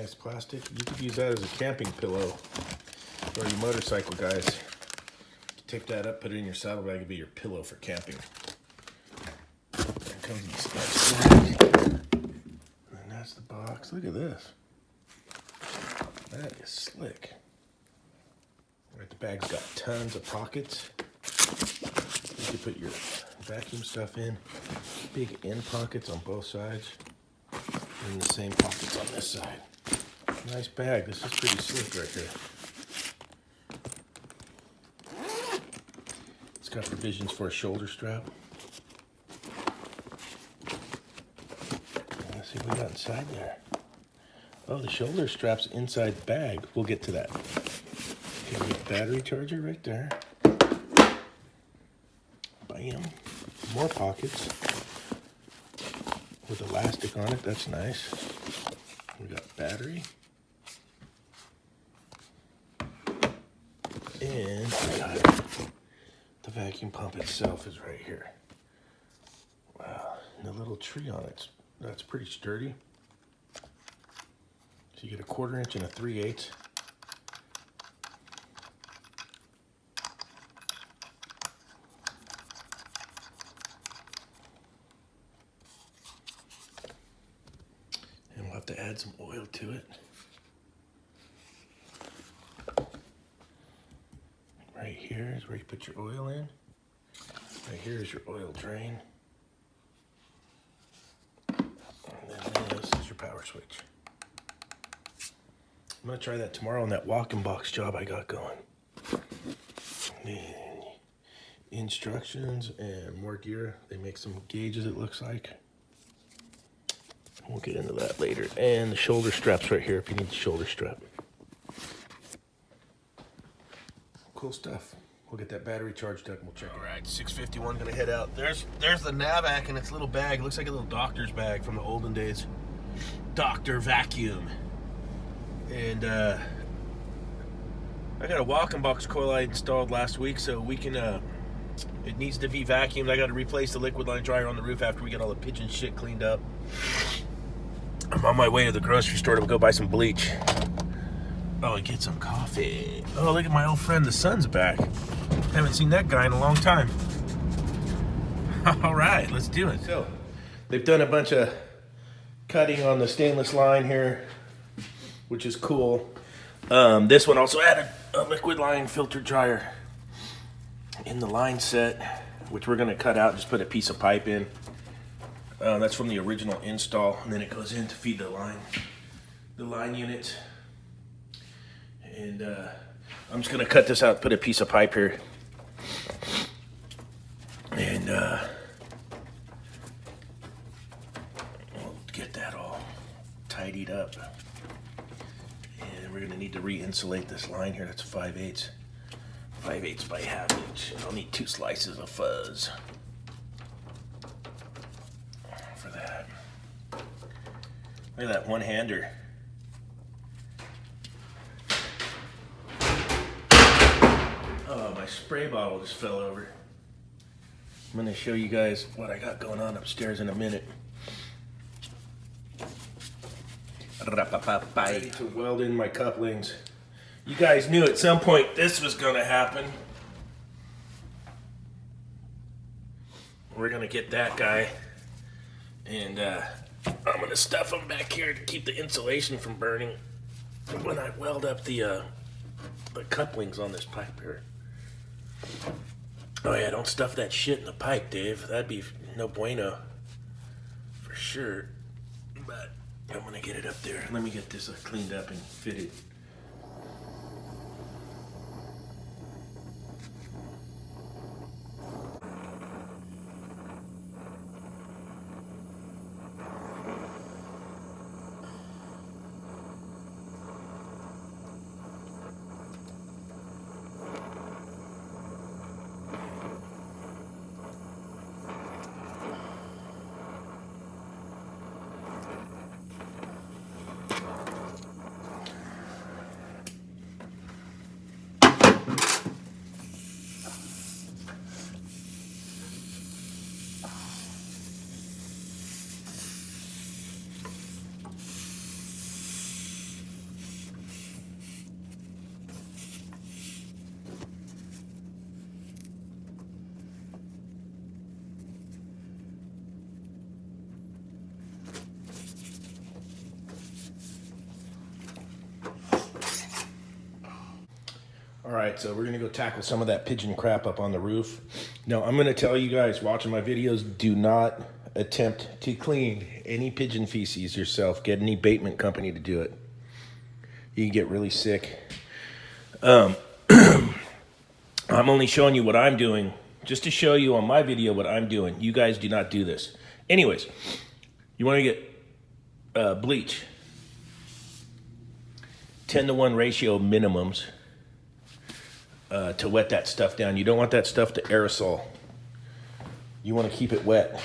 nice plastic. You could use that as a camping pillow for your motorcycle guys. Take that up, put it in your saddlebag, it'd be your pillow for camping. There comes this nice bag. And that's the box. Look at this. That is slick. Right, the bag's got tons of pockets. You can put your vacuum stuff in. Big end pockets on both sides. And the same pockets on this side. Nice bag. This is pretty slick right here. It's got provisions for a shoulder strap. Let's see what we got inside there. Oh, the shoulder strap's inside the bag. We'll get to that. Okay, battery charger right there. Bam. More pockets with elastic on it. That's nice. We got battery. And we got the vacuum pump itself is right here. Wow. And the little tree on it. That's pretty sturdy. So you get a 1/4 inch and a 3/8. And we'll have to add some oil to it. Right here is where you put your oil in. Right here is your oil drain. And then this is your power switch. I'm gonna try that tomorrow on that walk-in box job I got going. And instructions and more gear. They make some gauges, it looks like. We'll get into that later. And the shoulder straps right here if you need the shoulder strap. Cool stuff. We'll get that battery charged up and we'll check it. All right, 6:51, gonna head out. There's the NAVAC in its little bag. It looks like a little doctor's bag from the olden days. Doctor Vacuum. And I got a walk-in box coil I installed last week, so we can, it needs to be vacuumed. I got to replace the liquid line dryer on the roof after we get all the pigeon shit cleaned up. I'm on my way to the grocery store to go buy some bleach. Oh, and get some coffee. Oh, look at my old friend, the sun's back. Haven't seen that guy in a long time. All right, let's do it. So, they've done a bunch of cutting on the stainless line here, which is cool. This one also added a liquid line filter dryer in the line set, which we're gonna cut out and just put a piece of pipe in. That's from the original install, and then it goes in to feed the line unit. And I'm just gonna cut this out, put a piece of pipe here, and we'll get that all tidied up. And we're gonna need to re-insulate this line here. That's 5/8 by 1/2 inch. And I'll need 2 slices of fuzz for that. Look at that one-hander. Oh, my spray bottle just fell over. I'm gonna show you guys what I got going on upstairs in a minute. Ready to weld in my couplings. You guys knew at some point this was gonna happen. We're gonna get that guy, and I'm gonna stuff him back here to keep the insulation from burning when I weld up the couplings on this pipe here. Oh yeah, don't stuff that shit in the pipe, Dave. That'd be no bueno. For sure. But I'm gonna get it up there. Let me get this cleaned up and fitted. right, so we're gonna go tackle some of that pigeon crap up on the roof. Now, I'm gonna tell you guys watching my videos, do not attempt to clean any pigeon feces yourself. Get an abatement company to do it. You can get really sick. I'm only showing you what I'm doing, just to show you on my video what I'm doing. You guys do not do this. Anyways, you wanna get bleach. 10-to-1 ratio minimums. To wet that stuff down. You don't want that stuff to aerosol. You want to keep it wet.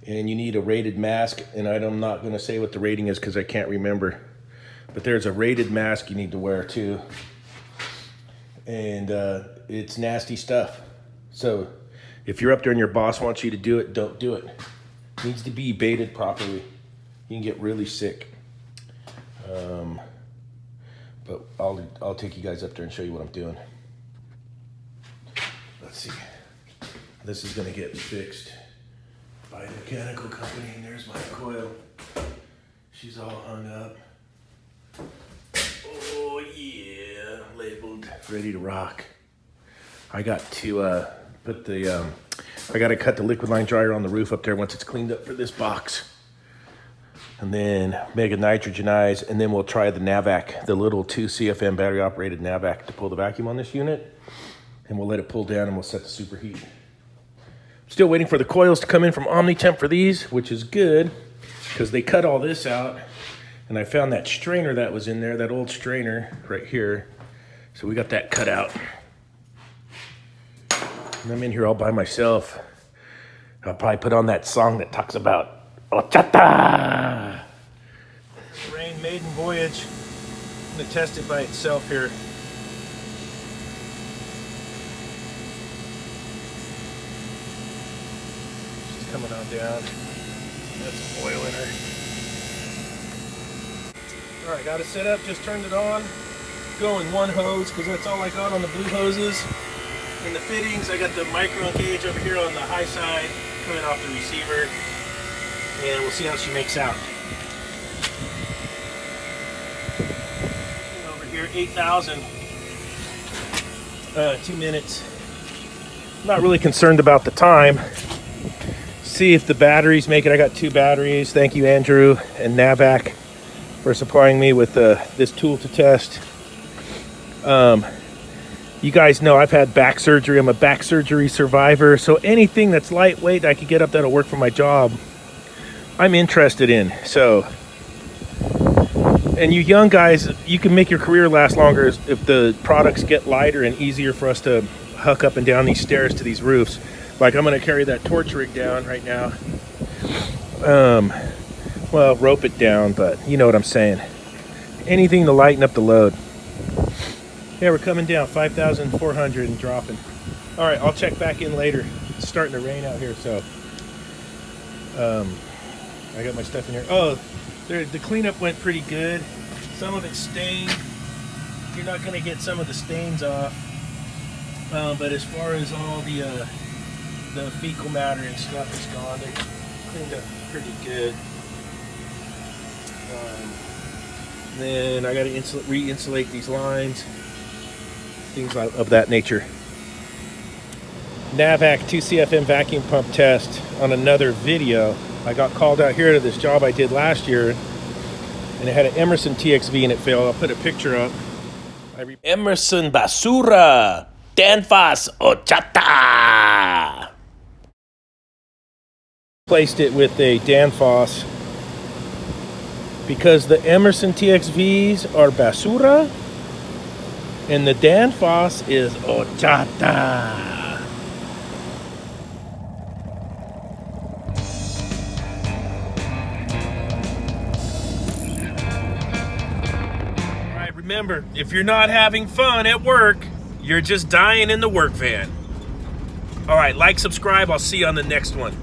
And you need a rated mask, and I'm not going to say what the rating is because I can't remember. But there's a rated mask you need to wear too. And it's nasty stuff. So if you're up there and your boss wants you to do it, don't do it. It needs to be baited properly. You can get really sick. But I'll take you guys up there and show you what I'm doing. Let's see. This is gonna get fixed by a mechanical company, and there's my coil. She's all hung up. Oh yeah, labeled, ready to rock. I got to put the, I gotta cut the liquid line dryer on the roof up there once it's cleaned up for this box. And then mega nitrogenize, and then we'll try the NAVAC, the little 2 CFM battery operated NAVAC to pull the vacuum on this unit. And we'll let it pull down and we'll set the superheat. Still waiting for the coils to come in from Omnitemp for these, which is good because they cut all this out. And I found that strainer that was in there, that old strainer right here. So we got that cut out. And I'm in here all by myself. I'll probably put on that song that talks about horchata. Rain maiden voyage. I'm gonna test it by itself here. She's coming on down. That's oil in her. All right, got it set up, just turned it on. Going one hose, because that's all I got on the blue hoses. In the fittings, I got the micro gauge over here on the high side, coming off the receiver. And we'll see how she makes out. And over here, 8,000. 2 minutes. I'm not really concerned about the time. See if the batteries make it. I got 2 batteries. Thank you, Andrew and NAVAC, for supplying me with this tool to test. You guys know I've had back surgery. I'm a back surgery survivor. So anything that's lightweight that I could get up that'll work for my job, I'm interested in. So, and you young guys, you can make your career last longer if the products get lighter and easier for us to huck up and down these stairs to these roofs. Like I'm gonna carry that torch rig down right now. Well, rope it down, but you know what I'm saying. Anything to lighten up the load. Yeah, we're coming down 5,400 and dropping. All right, I'll check back in later. It's starting to rain out here, so I got my stuff in here. Oh, the cleanup went pretty good. Some of it's stained. You're not going to get some of the stains off. But as far as all the fecal matter and stuff is gone, they cleaned up pretty good. Then I got to re-insulate these lines. Things of that nature. NAVAC 2CFM vacuum pump test on another video. I got called out here to this job I did last year, and it had an Emerson TXV and it failed. I'll put a picture up. Emerson basura, Danfoss horchata. Placed it with a Danfoss because the Emerson TXVs are basura and the Danfoss is horchata. Remember, if you're not having fun at work, you're just dying in the work van. All right, like, subscribe. I'll see you on the next one.